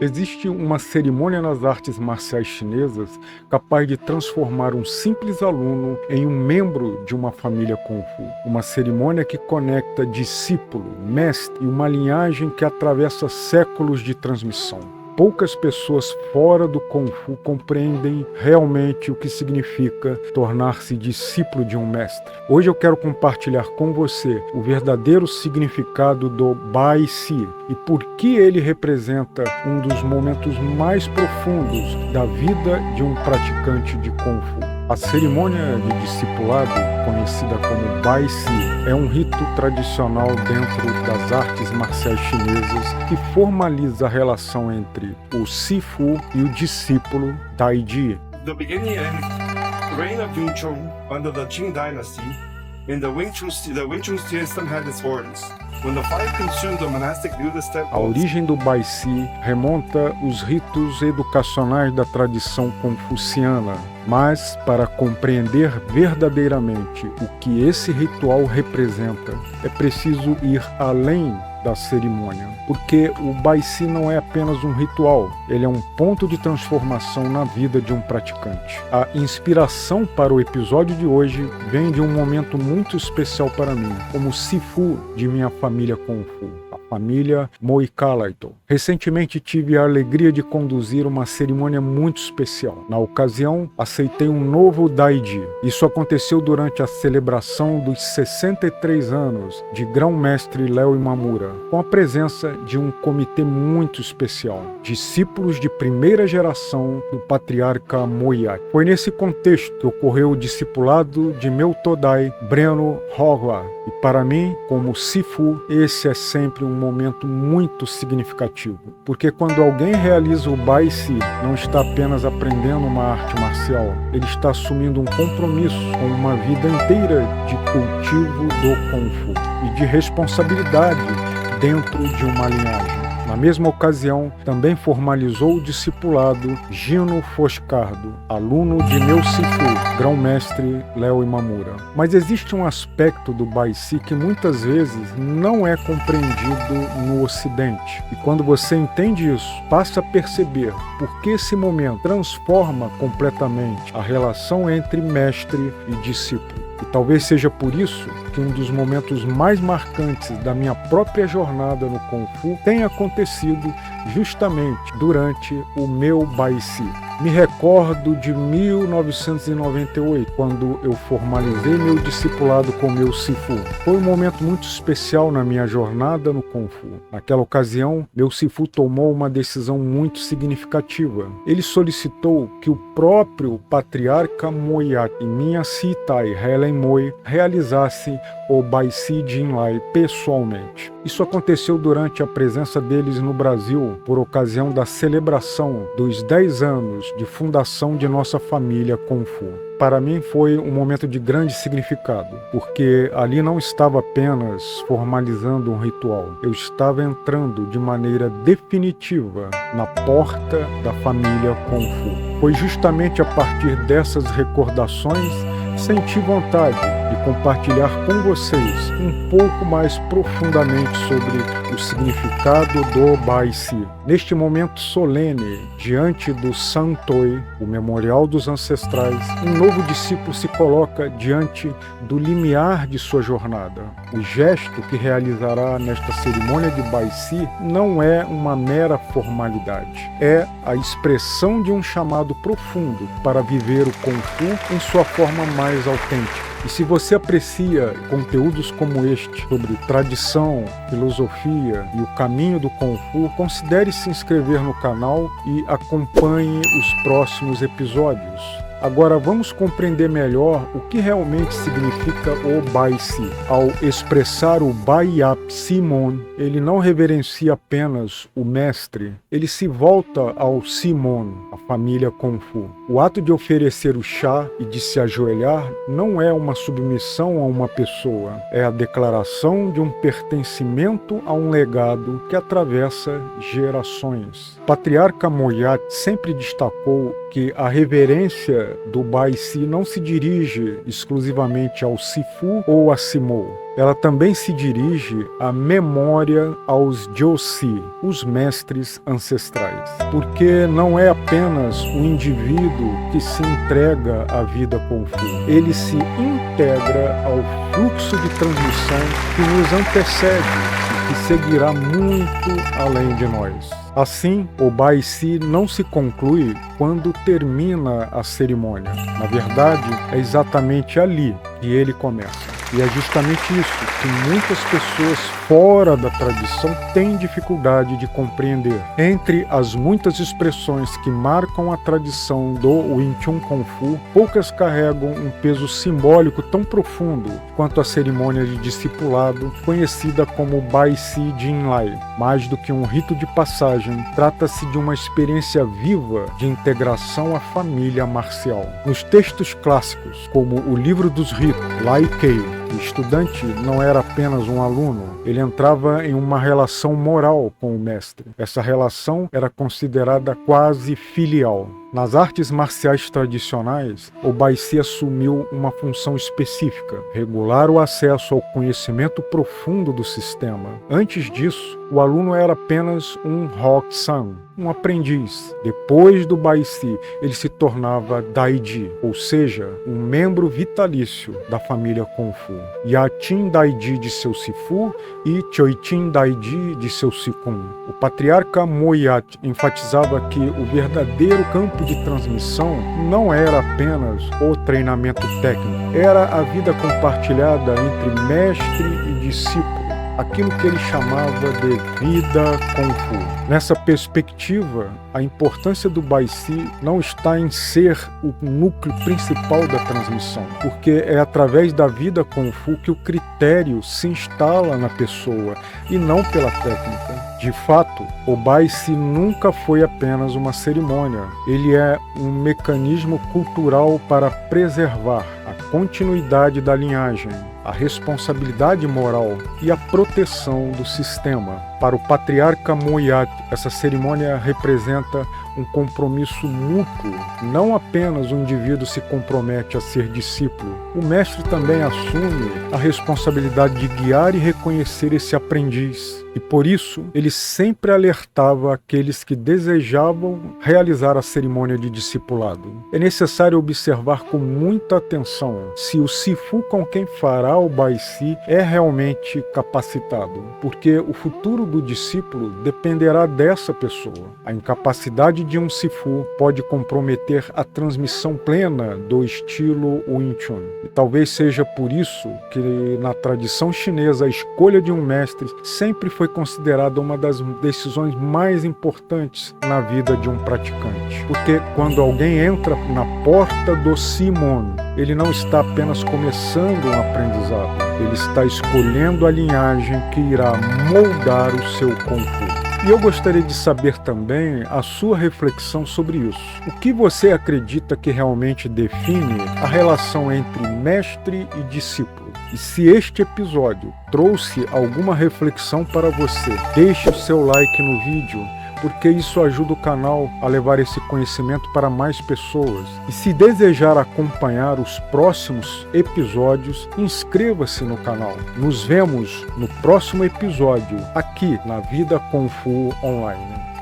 Existe uma cerimônia nas artes marciais chinesas capaz de transformar um simples aluno em um membro de uma família Kung Fu. Uma cerimônia que conecta discípulo, mestre e uma linhagem que atravessa séculos de transmissão. Poucas pessoas fora do Kung Fu compreendem realmente o que significa tornar-se discípulo de um mestre. Hoje eu quero compartilhar com você o verdadeiro significado do Bai Si e por que ele representa um dos momentos mais profundos da vida de um praticante de Kung Fu. A cerimônia de discipulado, conhecida como Bai Si, é um rito tradicional dentro das artes marciais chinesas que formaliza a relação entre o Sifu e o discípulo Taiji. The beginning and reign of Wing Chun under the Qing dynasty, in the Wing Chun system had its origins. When the fire consumed the monastic Buddhist temples. A origem do Bai Si remonta os ritos educacionais da tradição confuciana, mas para compreender verdadeiramente o que esse ritual representa, é preciso ir além da cerimônia, porque o Bai Si não é apenas um ritual, ele é um ponto de transformação na vida de um praticante. A inspiração para o episódio de hoje vem de um momento muito especial para mim, como Sifu de minha família Kung Fu, a família Moikalaito. Recentemente tive a alegria de conduzir uma cerimônia muito especial. Na ocasião, aceitei um novo Daiji. Isso aconteceu durante a celebração dos 63 anos de Grão-Mestre Léo Imamura, com a presença de um comitê muito especial, discípulos de primeira geração do patriarca Moyat. Foi nesse contexto que ocorreu o discipulado de meu Todai, Breno Hogwa, e para mim, como Sifu, esse é sempre um momento muito significativo, porque quando alguém realiza o Bai Si, não está apenas aprendendo uma arte marcial, ele está assumindo um compromisso com uma vida inteira de cultivo do Kung Fu e de responsabilidade dentro de uma linhagem. Na mesma ocasião, também formalizou o discipulado Gino Foscardo, aluno de meu Sifu, grão-mestre Léo Imamura. Mas existe um aspecto do Bai Si que muitas vezes não é compreendido no Ocidente. E quando você entende isso, passa a perceber por que esse momento transforma completamente a relação entre mestre e discípulo. E talvez seja por isso que um dos momentos mais marcantes da minha própria jornada no Kung Fu tenha acontecido justamente durante o meu Bai Si. Me recordo de 1998, quando eu formalizei meu discipulado com meu Sifu. Foi um momento muito especial na minha jornada no Kung Fu. Naquela ocasião, meu Sifu tomou uma decisão muito significativa. Ele solicitou que o próprio patriarca Moyat e minha Sitai Helen Moi realizasse o Bai Si Jinlai pessoalmente. Isso aconteceu durante a presença deles no Brasil, por ocasião da celebração dos 10 anos de fundação de nossa família Kung Fu. Para mim foi um momento de grande significado, porque ali não estava apenas formalizando um ritual, eu estava entrando de maneira definitiva na porta da família Kung Fu. Foi justamente a partir dessas recordações que senti vontade de compartilhar com vocês um pouco mais profundamente sobre o significado do Bai Si. Neste momento solene, diante do Santoi, o memorial dos ancestrais, um novo discípulo se coloca diante do limiar de sua jornada. O gesto que realizará nesta cerimônia de Bai Si não é uma mera formalidade, é a expressão de um chamado profundo para viver o Kung Fu em sua forma mais autêntica. E se você aprecia conteúdos como este sobre tradição, filosofia e o caminho do Kung Fu, considere se inscrever no canal e acompanhe os próximos episódios. Agora vamos compreender melhor o que realmente significa o Bai Si. Ao expressar o Bai Yap Simon, ele não reverencia apenas o mestre, ele se volta ao Simon, a família Kung Fu. O ato de oferecer o chá e de se ajoelhar não é uma submissão a uma pessoa, é a declaração de um pertencimento a um legado que atravessa gerações. O patriarca Moyat sempre destacou que a reverência vida do Bai Si não se dirige exclusivamente ao Sifu ou a Simou. Ela também se dirige à memória aos Joshi, os mestres ancestrais. Porque não é apenas o indivíduo que se entrega à vida Kung Fu. Ele se integra ao fluxo de transmissão que nos antecede e que seguirá muito além de nós. Assim, o Bai Si não se conclui quando termina a cerimônia. Na verdade, é exatamente ali que ele começa. E é justamente isso que muitas pessoas fora da tradição têm dificuldade de compreender. Entre as muitas expressões que marcam a tradição do Wing Chun Kung Fu, poucas carregam um peso simbólico tão profundo quanto a cerimônia de discipulado, conhecida como Bai Si Jin Lai. Mais do que um rito de passagem, trata-se de uma experiência viva de integração à família marcial. Nos textos clássicos, como o Livro dos Ritos, Lai Kei, o estudante não era apenas um aluno, ele entrava em uma relação moral com o mestre. Essa relação era considerada quase filial. Nas artes marciais tradicionais, o Bai Si assumiu uma função específica, regular o acesso ao conhecimento profundo do sistema. Antes disso, o aluno era apenas um Hok-san, um aprendiz. Depois do Bai Si, ele se tornava Daiji, ou seja, um membro vitalício da família Kung Fu. Yachin Daiji de seu Sifu e Choichin Daiji de seu Sikun. O patriarca Moyat enfatizava que o verdadeiro campo de transmissão não era apenas o treinamento técnico, era a vida compartilhada entre mestre e discípulo, aquilo que ele chamava de vida Kung Fu. Nessa perspectiva, a importância do Bai Si não está em ser o núcleo principal da transmissão, porque é através da vida Kung Fu que o critério se instala na pessoa e não pela técnica. De fato, o Bai Si nunca foi apenas uma cerimônia. Ele é um mecanismo cultural para preservar a continuidade da linhagem, a responsabilidade moral e a proteção do sistema. Para o patriarca Moyat, essa cerimônia representa um compromisso mútuo. Não apenas o indivíduo se compromete a ser discípulo, o mestre também assume a responsabilidade de guiar e reconhecer esse aprendiz. E por isso, ele sempre alertava aqueles que desejavam realizar a cerimônia de discipulado. É necessário observar com muita atenção se o Sifu com quem fará o Bai Si é realmente capacitado, porque o futuro do discípulo dependerá dessa pessoa. A incapacidade de um Sifu pode comprometer a transmissão plena do estilo Wing Chun. E talvez seja por isso que na tradição chinesa a escolha de um mestre sempre foi considerada uma das decisões mais importantes na vida de um praticante. Porque quando alguém entra na porta do Simon, ele não está apenas começando um aprendizado, ele está escolhendo a linhagem que irá moldar o seu Kung Fu. E eu gostaria de saber também a sua reflexão sobre isso. O que você acredita que realmente define a relação entre mestre e discípulo? E se este episódio trouxe alguma reflexão para você, deixe o seu like no vídeo, porque isso ajuda o canal a levar esse conhecimento para mais pessoas. E se desejar acompanhar os próximos episódios, inscreva-se no canal. Nos vemos no próximo episódio, aqui na Vida Kung Fu Online.